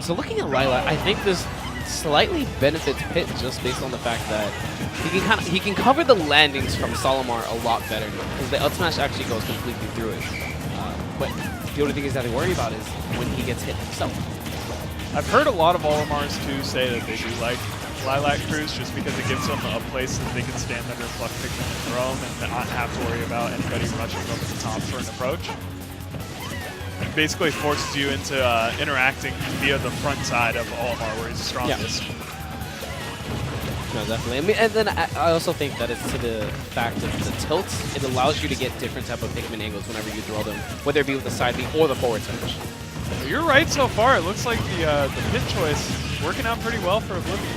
So looking at Lilac, I think this slightly benefits Pit just based on the fact that he can cover the landings from Soulimar a lot better because the up smash actually goes completely through it. But the only thing he's got to worry about is when he gets hit himself. I've heard a lot of Olimars too say that they do like Lilac Cruise just because it gives them a place that they can stand under Fluff Pikmin and throw them and not have to worry about anybody rushing over the top for an approach. It basically forces you into interacting via the front side of Olimar where he's the strongest. Yeah. No, definitely. I mean, and then I also think that it's to the fact of the tilts. It allows you to get different type of Pikmin angles whenever you throw them, whether it be with the side B or the forward smash. You're right so far. It looks like the Pit choice is working out pretty well for Oblivion.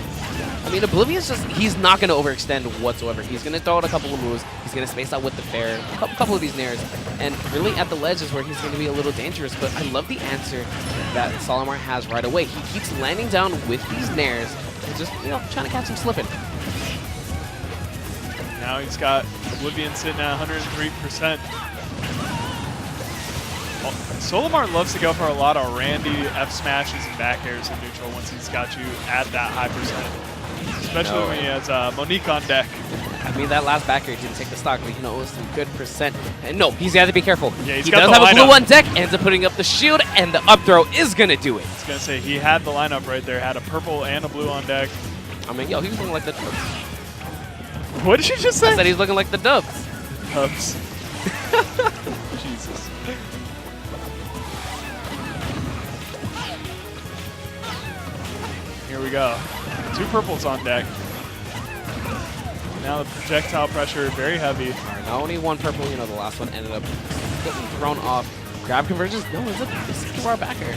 I mean, Oblivion's just, he's not going to overextend whatsoever. He's going to throw out a couple of moves. He's going to space out with the fair, a couple of these nairs. And really at the ledge is where he's going to be a little dangerous. But I love the answer that Soulimar has right away. He keeps landing down with these nairs and just, you know, trying to catch him slipping. Now he's got Oblivion sitting at 103%. Soulimar loves to go for a lot of randy F smashes and back airs in neutral once he's got you at that high percent. Especially when he has Monique on deck. I mean, that last back air didn't take the stock, but you know, it was some good percent. And no, he's got to be careful. Yeah, he does have a blue on deck, ends up putting up the shield, and the up throw is going to do it. I was going to say, he had the lineup right there, had a purple and a blue on deck. I mean, yo, he was looking like the Dubs. What did you just say? I said he's looking like the Dubs. Dubs. Jesus. Here we go. 2 purples on deck. Now the projectile pressure very heavy. Right, not only 1 purple, you know, the last one ended up getting thrown off. Grab conversions? No, it's a 2-bar back air.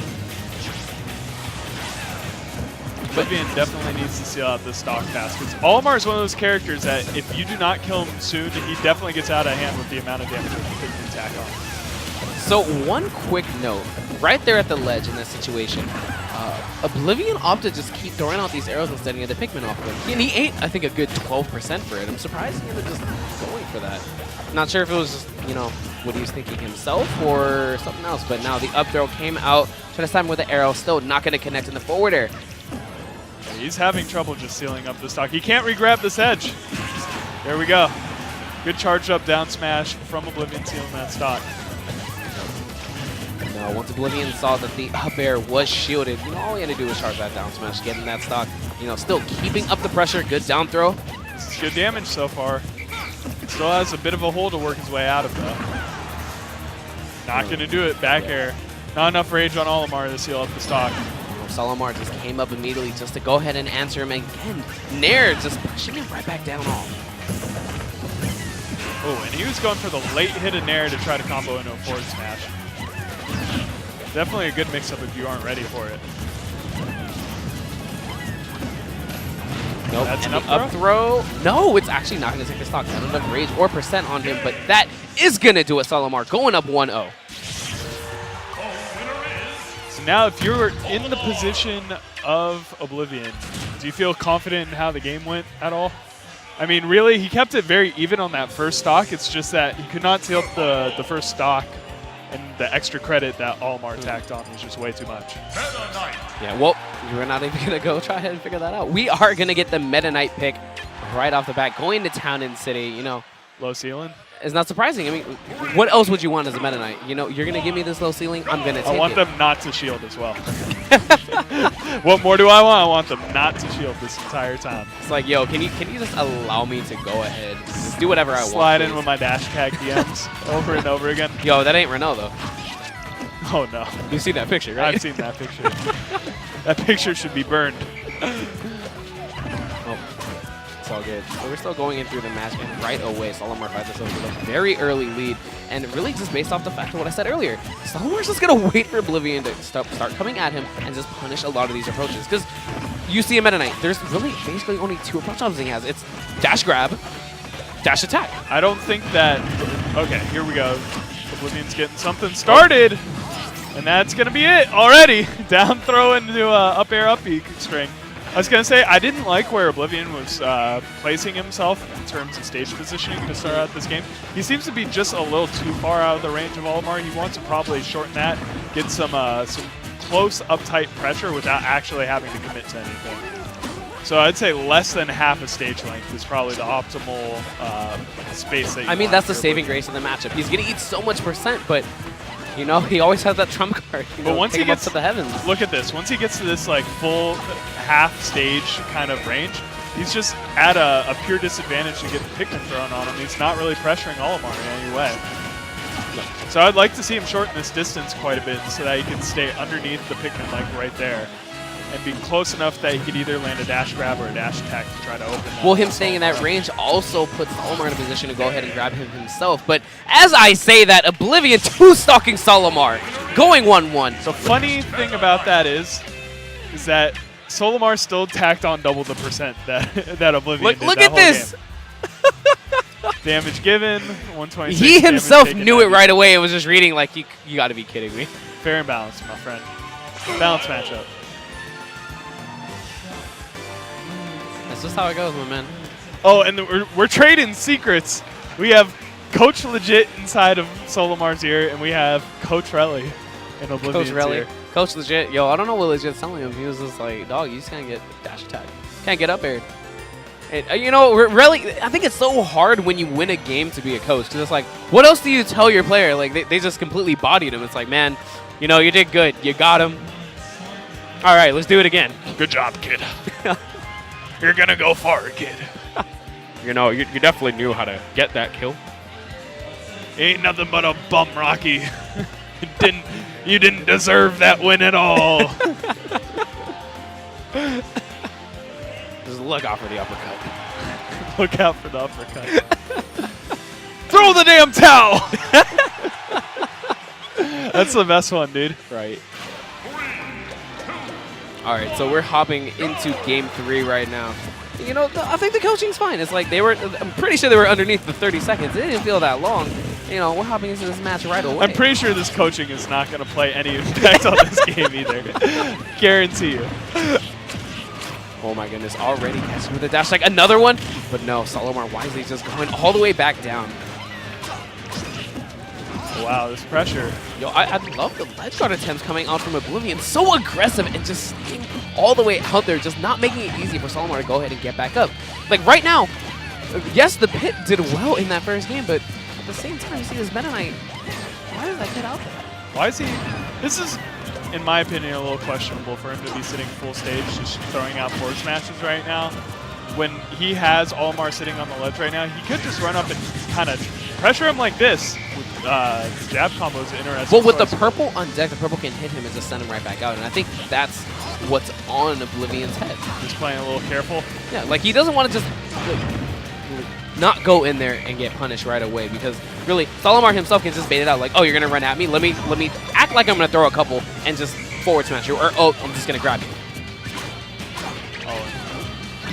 Oblivion definitely needs to seal out this stock pass because Olimar is one of those characters that if you do not kill him soon, he definitely gets out of hand with the amount of damage that he can attack on. So one quick note, right there at the ledge in that situation, Oblivion opted to just keep throwing out these arrows instead of getting the Pikmin off of him. And he ate, I think, a good 12% for it. I'm surprised he ended up just going for that. Not sure if it was just, you know, what he was thinking himself or something else, but now the up throw came out, trying to time with the arrow, still not going to connect in the forward air. He's having trouble just sealing up the stock. He can't re-grab this edge. There we go. Good charged up down smash from Oblivion sealing that stock. Now, once Oblivion saw that the up air was shielded, you know, all he had to do was charge that down smash, getting that stock, you know, still keeping up the pressure, good down throw. This is good damage so far. Still has a bit of a hole to work his way out of, though. Not going to do it. Back air. Not enough rage on Olimar to seal up the stock. Soulimar just came up immediately just to go ahead and answer him again. Nair just pushing him right back down off. Oh, and he was going for the late hit of Nair to try to combo into a forward smash. Definitely a good mix-up if you aren't ready for it. Nope. That's and an up throw. No, it's actually not going to take the stock. Not enough rage or percent on him, but that is going to do it, Soulimar, going up 1-0. Now, if you're in the position of Oblivion, do you feel confident in how the game went at all? I mean, really, he kept it very even on that first stock. It's just that he could not seal the first stock, and the extra credit that Olimar tacked on was just way too much. Yeah, well, we're not even going to go try ahead and figure that out. We are going to get the Meta Knight pick right off the bat, going to Town and City, you know. Low ceiling? It's not surprising. I mean, what else would you want as a Meta Knight? You know, you're going to give me this low ceiling, I'm going to take it. I want them not to shield as well. What more do I want? I want them not to shield this entire time. It's like, yo, can you just allow me to go ahead? Just do whatever I want. Slide in with my dash tag DMs over and over again. Yo, that ain't Renault, though. Oh, no. You've seen that picture, right? I've seen that picture. That picture should be burned. It's all good. So we're still going in through the match, and right away, Soulimar finds himself with a very early lead. And really just based off the fact of what I said earlier, Soulimar's just going to wait for Oblivion to start coming at him and just punish a lot of these approaches. Because you see a Meta Knight, there's really basically only 2 approach options he has. It's dash grab, dash attack. I don't think that... Okay, here we go. Oblivion's getting something started. And that's going to be it already. Down throw into up air up E string. I was going to say, I didn't like where Oblivion was placing himself in terms of stage positioning to start out this game. He seems to be just a little too far out of the range of Olimar. He wants to probably shorten that, get some close, uptight pressure without actually having to commit to anything. So I'd say less than half a stage length is probably the optimal space that you want that's the for saving grace of the matchup. He's going to eat so much percent, but you know, he always has that trump card. But once he gets to the heavens, look at this. Once he gets to this like full half stage kind of range, he's just at a pure disadvantage to get the Pikmin thrown on him. He's not really pressuring Olimar in any way. So I'd like to see him shorten this distance quite a bit so that he can stay underneath the Pikmin like right there and be close enough that he could either land a dash grab or a dash attack to try to open that. Well, him staying in that range also puts Olimar in a position to go ahead and grab him himself. But as I say that, Oblivion two-stalking Soulimar, going 1-1. The funny thing about that is that Soulimar still tacked on double the percent that Oblivion did. Look that at whole this! Game. Damage given, 126. He himself knew it 90. right away. It was just reading like, you got to be kidding me. Fair and balanced, my friend. Balanced matchup. That's just how it goes, my man. Oh, and we're trading secrets. We have Coach Legit inside of Solimar's ear, and we have Coach Relly in Oblivion's ear. Coach Legit. Yo, I don't know what Legit's telling him. He was just like, dog, you just can't get dash attack. Can't get up aired. And, you know, really, I think it's so hard when you win a game to be a coach. Because it's like, what else do you tell your player? Like, they just completely bodied him. It's like, man, you know, you did good. You got him. All right, let's do it again. Good job, kid. You're going to go far, kid. You know, you definitely knew how to get that kill. Ain't nothing but a bum, Rocky. You didn't deserve that win at all. Just look out for the uppercut. Look out for the uppercut. Throw the damn towel! That's the best one, dude. Right. All right, so we're hopping into game 3 right now. You know, I think the coaching's fine. It's like I'm pretty sure they were underneath the 30 seconds. It didn't feel that long. You know, we're hopping into this match right away. I'm pretty sure this coaching is not going to play any impact on this game either. Guarantee you. Oh my goodness, already catching with the dash like another one. But no, Soulimar wisely just going all the way back down. Wow, this pressure. Yo, I love the ledge guard attempts coming out from Oblivion. So aggressive and just staying all the way out there, just not making it easy for Soulimar to go ahead and get back up. Like right now, yes, the pit did well in that first game, but at the same time, you see this Meta Knight. Why is that kid out there? Why is he? This is, in my opinion, a little questionable for him to be sitting full stage, just throwing out forward smashes right now. When he has Olimar sitting on the ledge right now, he could just run up and kind of pressure him like this. With jab combo is interesting. Well, with the purple on deck, the purple can hit him and just send him right back out. And I think that's what's on Oblivion's head. Just playing a little careful. Yeah, like he doesn't want to just not go in there and get punished right away, because really, Soulimar himself can just bait it out like, oh, you're gonna run at me. Let me act like I'm gonna throw a couple and just forward smash you, or oh, I'm just gonna grab you.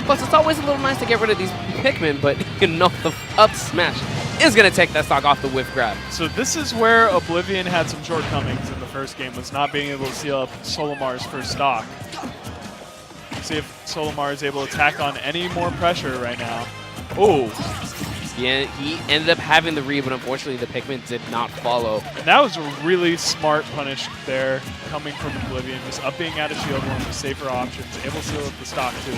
Plus, it's always a little nice to get rid of these Pikmin, but you know the up smash is going to take that stock off the whiff grab. So this is where Oblivion had some shortcomings in the first game, was not being able to seal up Solimar's first stock. See if Soulimar is able to tack on any more pressure right now. Oh! Yeah, he ended up having the read, but unfortunately the Pikmin did not follow. And that was a really smart punish there, coming from Oblivion, just up being out of shield, one of the safer options, able to seal up the stock too.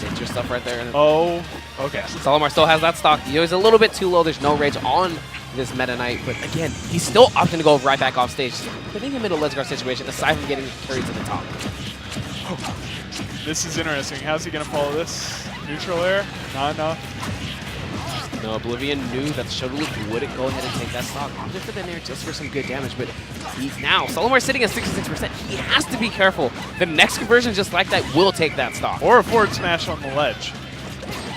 Dangerous stuff right there. Oh, okay. Soulimar still has that stock. He's a little bit too low. There's no rage on this Meta Knight, but again, he's still opting to go right back off stage, putting him in a ledge guard situation aside from getting carried to the top. This is interesting. How's he going to follow this? Neutral air? Not enough. No, Oblivion knew that the Showdown wouldn't go ahead and take that stock. Opted for the nair just for some good damage, but he's now, Soulimar's sitting at 66%. He has to be careful. The next conversion just like that will take that stock. Or a forward smash on the ledge.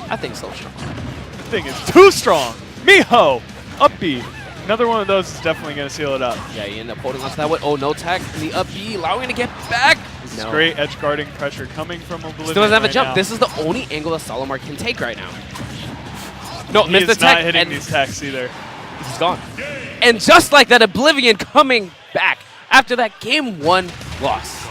I think so strong. The thing is too strong. Miho! Up B. Another one of those is definitely going to seal it up. Yeah, he ended up holding onto that one. Oh, no tag in the up B, allowing him to get back. This is great edge guarding pressure coming from Oblivion. Still doesn't have a jump. Now. This is the only angle that Soulimar can take right now. No, he missed the is tech. not hitting these techs either. He's gone. And just like that, Oblivion coming back after that game 1 loss.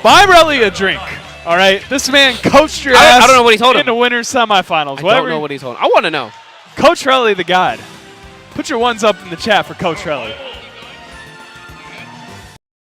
Buy Relly a drink. All right, this man coached your ass. I don't know what he told him. In the winter semifinals. I don't know what he told him. I want to know. Coach Relly, the god. Put your ones up in the chat for Coach Relly.